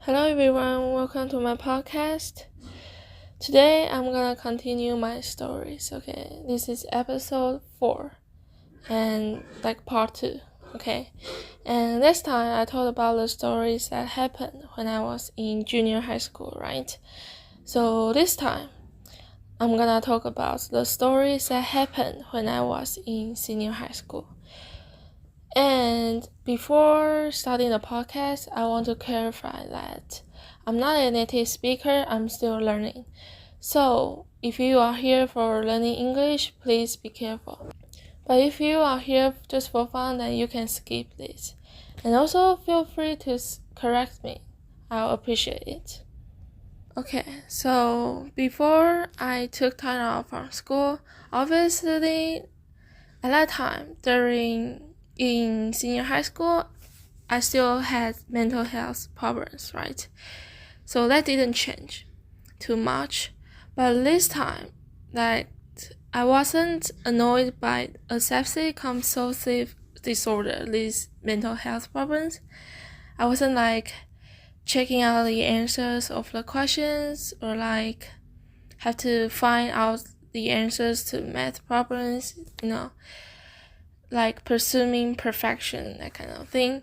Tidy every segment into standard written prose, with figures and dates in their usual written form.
Hello everyone, welcome to my podcast. Today I'm gonna continue my stories, okay? This is episode 4 and part 2, okay? And this time I told about the stories that happened when I was in junior high school, right? So this time I'm gonna talk about the stories that happened when I was in senior high school. And before starting the podcast, I want to clarify that I'm not a native speaker, I'm still learning. So if you are here for learning English, please be careful. But if you are here just for fun, then you can skip this. And also feel free to correct me. I'll appreciate it. Okay, so before I took time off from school, obviously at that time in senior high school, I still had mental health problems, right? So that didn't change too much. But this time, I wasn't annoyed by obsessive compulsive disorder, these mental health problems. I wasn't checking out the answers of the questions or have to find out the answers to math problems, pursuing perfection, that kind of thing.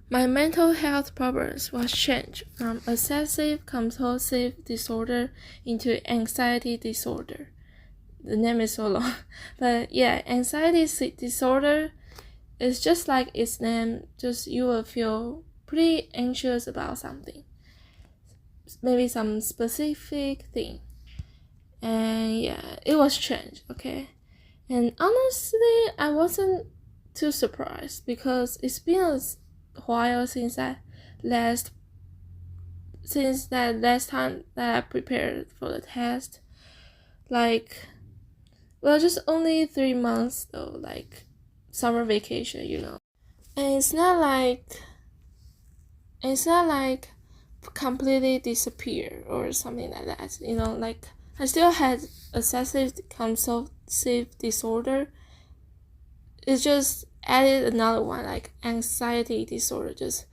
My mental health problems was changed from obsessive compulsive disorder into anxiety disorder. The name is so long. But yeah, anxiety disorder is just like its name, just you will feel pretty anxious about something. Maybe some specific thing. And yeah, it was changed, okay? And honestly, I wasn't too surprised because it's been a while since that last time that I prepared for the test. Just only 3 months though, summer vacation, And it's not like completely disappear or something like that, I still had obsessive compulsive disorder. It's just added another one, anxiety disorder, just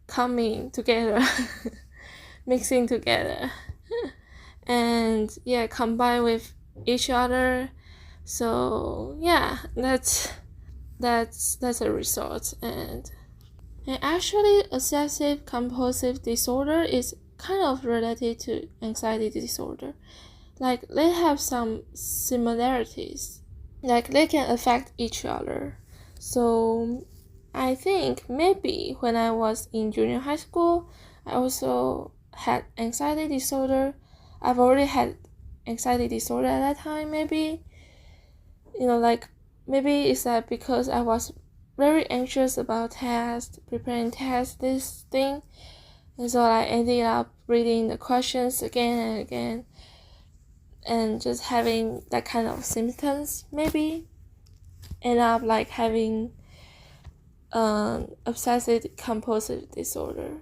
coming together, mixing together, and yeah, combined with each other. So yeah, that's a result. And actually, obsessive compulsive disorder is kind of related to anxiety disorder. They have some similarities. They can affect each other. So I think maybe when I was in junior high school, I also had anxiety disorder. I've already had anxiety disorder at that time, maybe. Maybe it's that because I was very anxious about preparing tests, this thing. And so I ended up reading the questions again and again. And just having that kind of symptoms, maybe end up having obsessive compulsive disorder,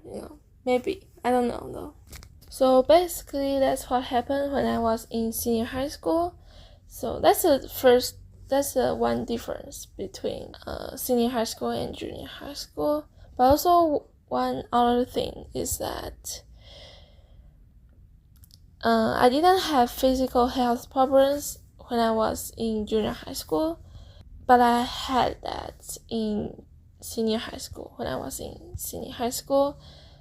maybe, I don't know though. So basically that's what happened when I was in senior high school. So that's the one difference between senior high school and junior high school. But also one other thing is that I didn't have physical health problems when I was in junior high school, but I had that in senior high school when I was in senior high school.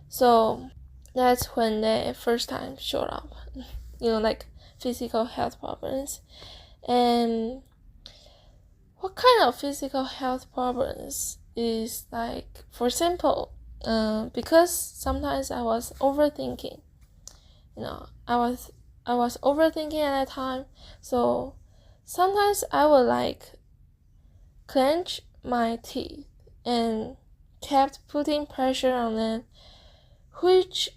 So that's when they first time showed up, physical health problems. And what kind of physical health problems is for example, because sometimes I was overthinking. I was overthinking at that time, so sometimes I would clench my teeth and kept putting pressure on them, which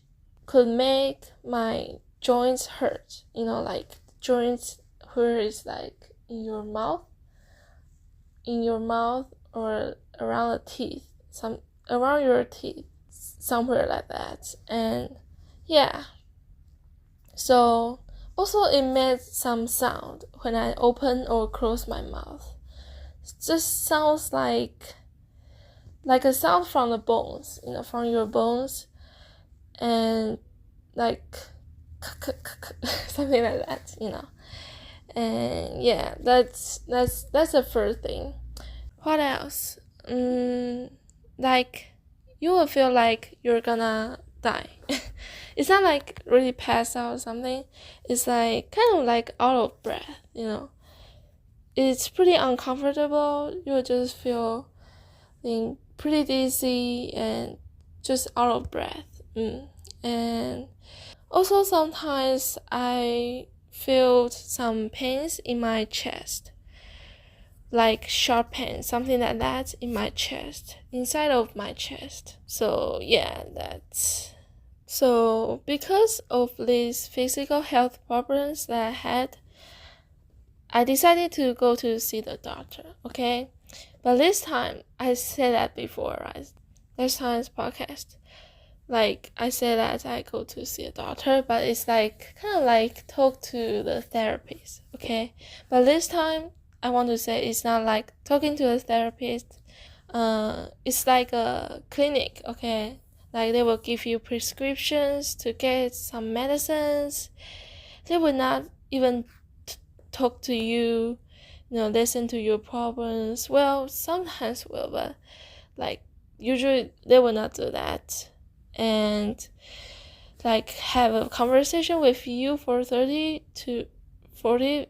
could make my joints hurt. Joints where it's in your mouth or around the teeth, around your teeth, somewhere like that. And yeah. So also it made some sound when I open or close my mouth. It just sounds like a sound from the bones, from your bones. and like something like that, And yeah, that's the first thing. What else? Like you will feel like you're gonna die. It's not like really passed out or something. It's like kind of like out of breath, It's pretty uncomfortable. You'll just feel pretty dizzy and just out of breath. And also sometimes I feel some pains in my chest, like sharp pain, something like that in my chest, inside of my chest. So yeah, so because of these physical health problems that I had, I decided to go to see the doctor, okay? But this time, I said that before, right? Last time's podcast. Like, I said that I go to see a doctor, but it's like, kind of like talk to the therapist, okay? But this time, I want to say it's not like talking to a therapist. It's like a clinic, okay? Like, they will give you prescriptions to get some medicines. They will not even talk to you, listen to your problems. Well, sometimes will, but like usually they will not do that. And like have a conversation with you for 30 to 40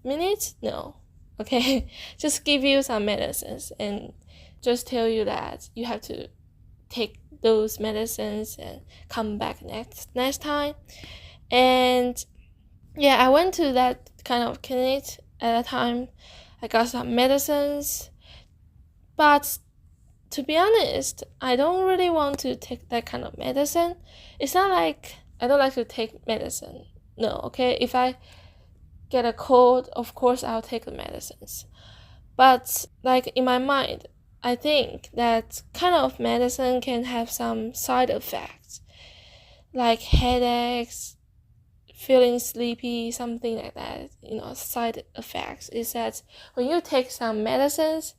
minutes? No. Okay. Just give you some medicines and just tell you that you have to take those medicines and come back next time. And yeah, I went to that kind of clinic at that time. I got some medicines, but to be honest, I don't really want to take that kind of medicine. It's not like I don't like to take medicine. No, okay? If I get a cold, of course I'll take the medicines. But like in my mind, I think that kind of medicine can have some side effects, like headaches, feeling sleepy, something like that. Side effects is that when you take some medicines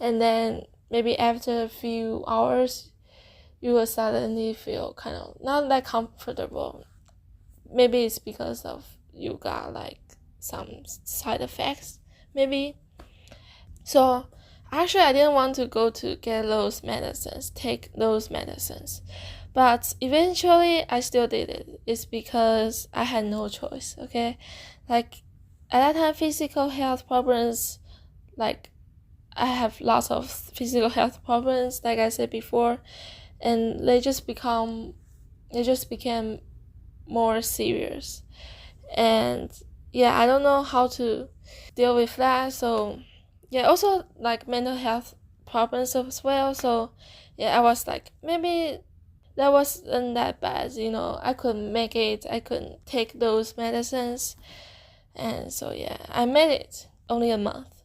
and then maybe after a few hours you will suddenly feel kind of not that comfortable. Maybe it's because of you got like some side effects, maybe. So actually I didn't want to go to get those medicines, take those medicines. But eventually, I still did it. It's because I had no choice, okay? Like, at that time, physical health problems, like, I have lots of physical health problems, like I said before, and they just became more serious. And, yeah, I don't know how to deal with that. So, yeah, also, like, mental health problems as well. So, yeah, I was like, maybe that wasn't that bad, I could make it. I could take those medicines. And so, yeah, I made it. Only a month.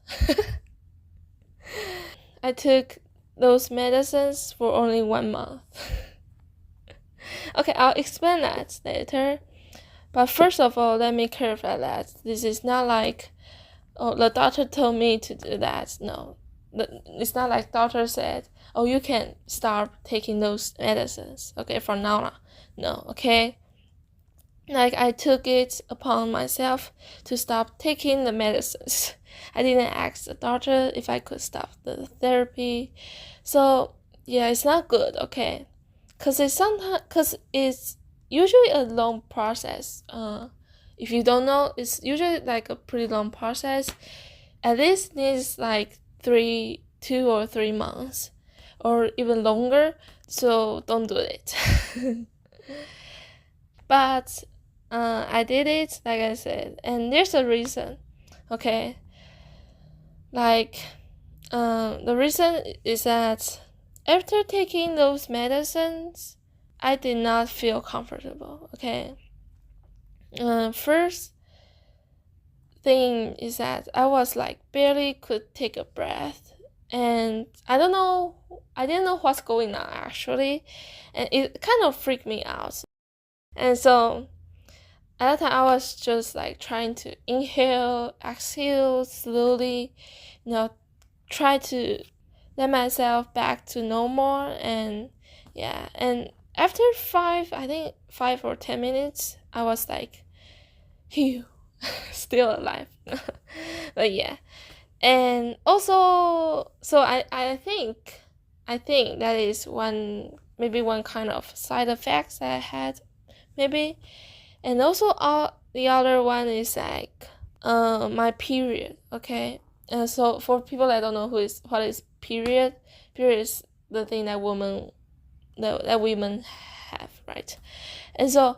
I took those medicines for only 1 month. Okay, I'll explain that later. But first of all, let me clarify that this is not like, oh, the doctor told me to do that. No, it's not like doctor said, oh, you can start taking those medicines, okay, from now on. No, okay? Like, I took it upon myself to stop taking the medicines. I didn't ask the doctor if I could stop the therapy. So, yeah, it's not good, okay? Because it's usually a long process. If you don't know, it's usually like a pretty long process. At least needs like 2 or 3 months. Or even longer, so don't do it. But I did it, like I said, and there's a reason, okay? Like, the reason is that after taking those medicines, I did not feel comfortable, okay? First thing is that I was like barely could take a breath, and I didn't know what's going on actually, and it kind of freaked me out. And so at that time I was just like trying to inhale, exhale slowly, try to let myself back to normal. And yeah, and after I think 5 or 10 minutes, I was like, phew, still alive. But yeah. And also, so I think that is maybe one kind of side effects that I had, maybe. And also the other one is like my period, okay? So for people that don't know what is period is the thing that women have, right? And so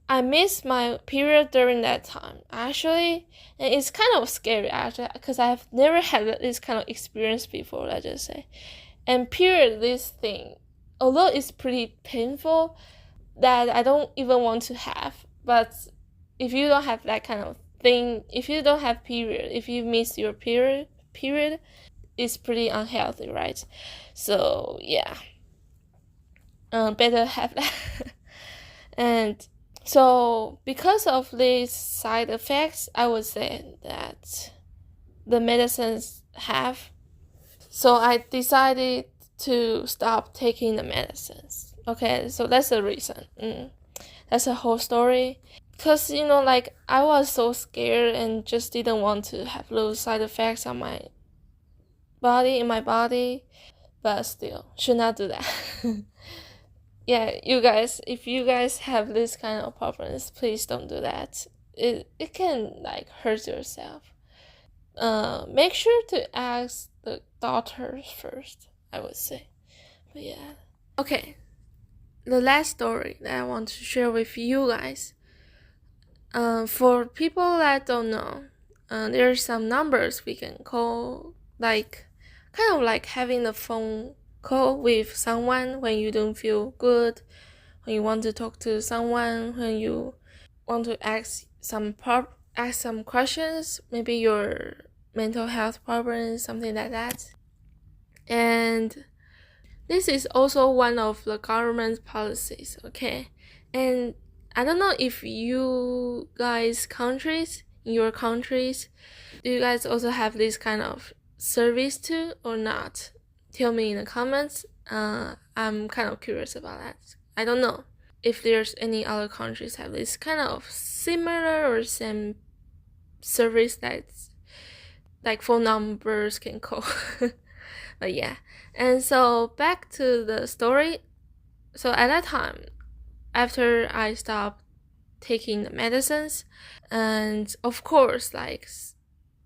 I missed my period during that time, actually, and it's kind of scary, actually, because I've never had this kind of experience before, let's just say. And period, this thing, although it's pretty painful, that I don't even want to have, but if you don't have that kind of thing, if you don't have period, if you miss your period, it's pretty unhealthy, right? So yeah, better have that. And so because of these side effects, I would say that the medicines have. So I decided to stop taking the medicines. Okay, so that's the reason. That's the whole story. Because, like, I was so scared and just didn't want to have those side effects on my body. But still, should not do that. Yeah, you guys, if you guys have this kind of problems, please don't do that. It can, like, hurt yourself. Make sure to ask the doctors first, I would say. But yeah. Okay, the last story that I want to share with you guys. For people that don't know, there are some numbers we can call, like, kind of like having a phone call with someone when you don't feel good, when you want to talk to someone, when you want to ask some questions, maybe your mental health problems, something like that. And this is also one of the government's policies, okay? And I don't know if you guys in your countries, do you guys also have this kind of service too or not? Tell me in the comments. I'm kind of curious about that. I don't know if there's any other countries have this kind of similar or same service that's like phone numbers can call. But yeah. And so back to the story. So at that time, after I stopped taking the medicines, and of course, like,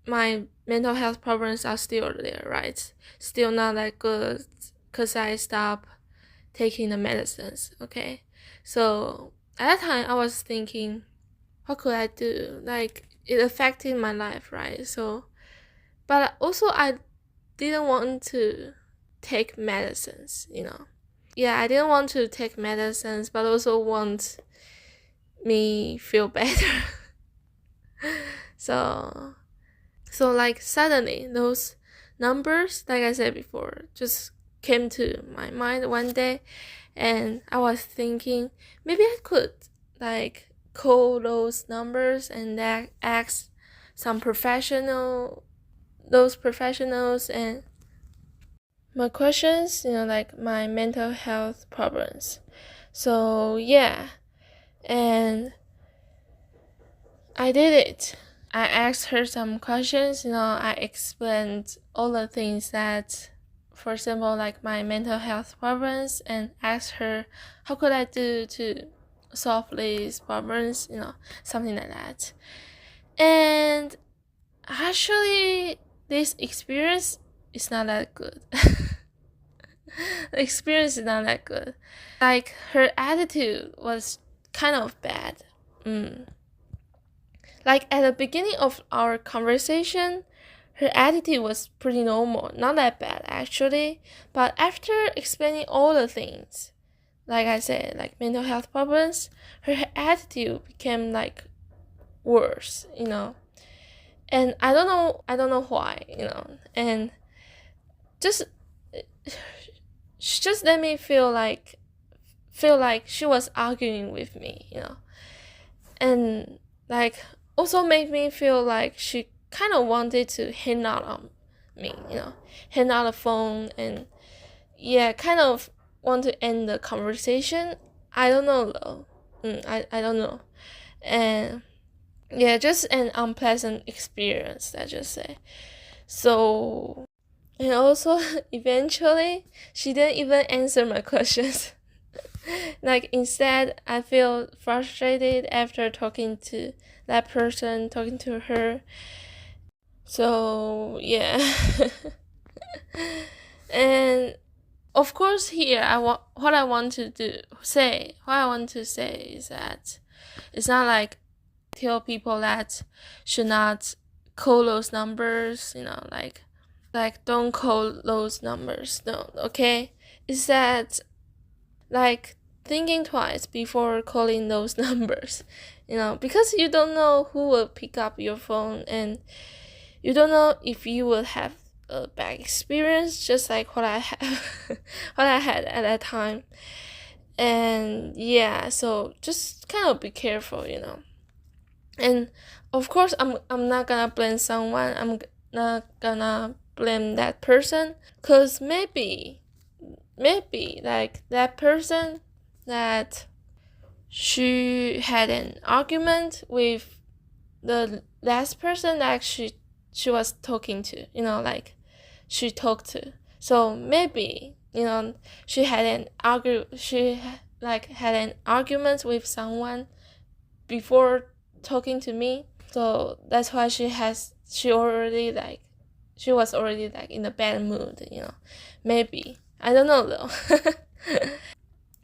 my mental health problems are still there, right? Still not that good because I stopped taking the medicines, okay? So at that time, I was thinking, what could I do? Like, it affected my life, right? So, but also I didn't want to take medicines, Yeah, I didn't want to take medicines, but also want me feel better. So like, suddenly those numbers, like I said before, just came to my mind one day, and I was thinking maybe I could, like, call those numbers and ask some professionals and my questions, like my mental health problems. So yeah, and I did it. I asked her some questions, I explained all the things that, for example, like my mental health problems, and asked her how could I do to solve these problems, something like that. And actually, this experience is not that good. The experience is not that good. Like, her attitude was kind of bad. Like, at the beginning of our conversation, her attitude was pretty normal, not that bad actually. But after explaining all the things, like I said, like mental health problems, her attitude became, like, worse, And I don't know why, and just let me feel like she was arguing with me, and, like, also made me feel like she kind of wanted to hang out on me, hang out the phone, and yeah, kind of want to end the conversation. I don't know though. I don't know. And yeah, just an unpleasant experience, let's just say. So, and also eventually she didn't even answer my questions. Like instead, I feel frustrated after talking to that person, talking to her. So yeah. And of course here what I want to say is that it's not like tell people that should not call those numbers, like don't call those numbers. No, okay? It's that like thinking twice before calling those numbers, because you don't know who will pick up your phone, and you don't know if you will have a bad experience, just like what I had at that time. And yeah, so just kind of be careful, And of course, I'm not gonna blame someone. I'm not gonna blame that person, cause maybe like that person, that she had an argument with the last person that she was talking to, like she talked to. So maybe, she had an argument with someone before talking to me. So that's why she was already in a bad mood, Maybe. I don't know though.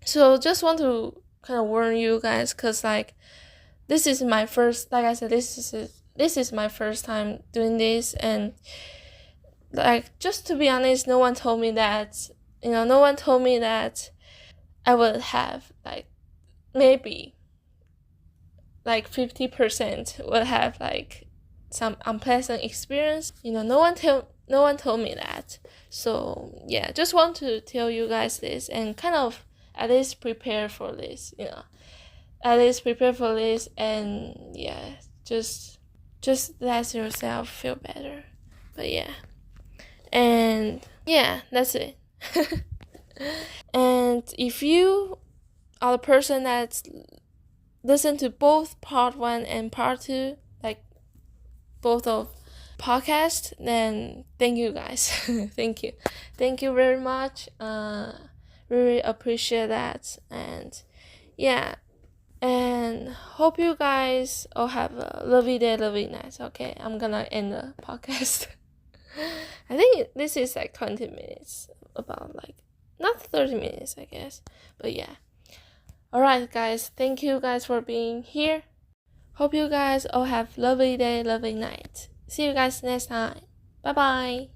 So just want to kind of warn you guys, cause like this is my first, like I said, this is my first time doing this, and like just to be honest, no one told me that I would have like maybe like 50% will have like some unpleasant experience. No one told me that. So yeah, just want to tell you guys this, and kind of at least prepare for this, and yeah, just let yourself feel better. But yeah, and yeah, that's it. And if you are the person that listen to both part 1 and part 2, like both of podcast, then thank you guys. Thank you very much. Really appreciate that. And yeah, and hope you guys all have a lovely day, lovely night. Okay, I'm gonna end the podcast. I think this is like 20 minutes, about like not 30 minutes, I guess, but yeah. Alright guys, thank you guys for being here. Hope you guys all have lovely day, lovely night. See you guys next time. Bye bye.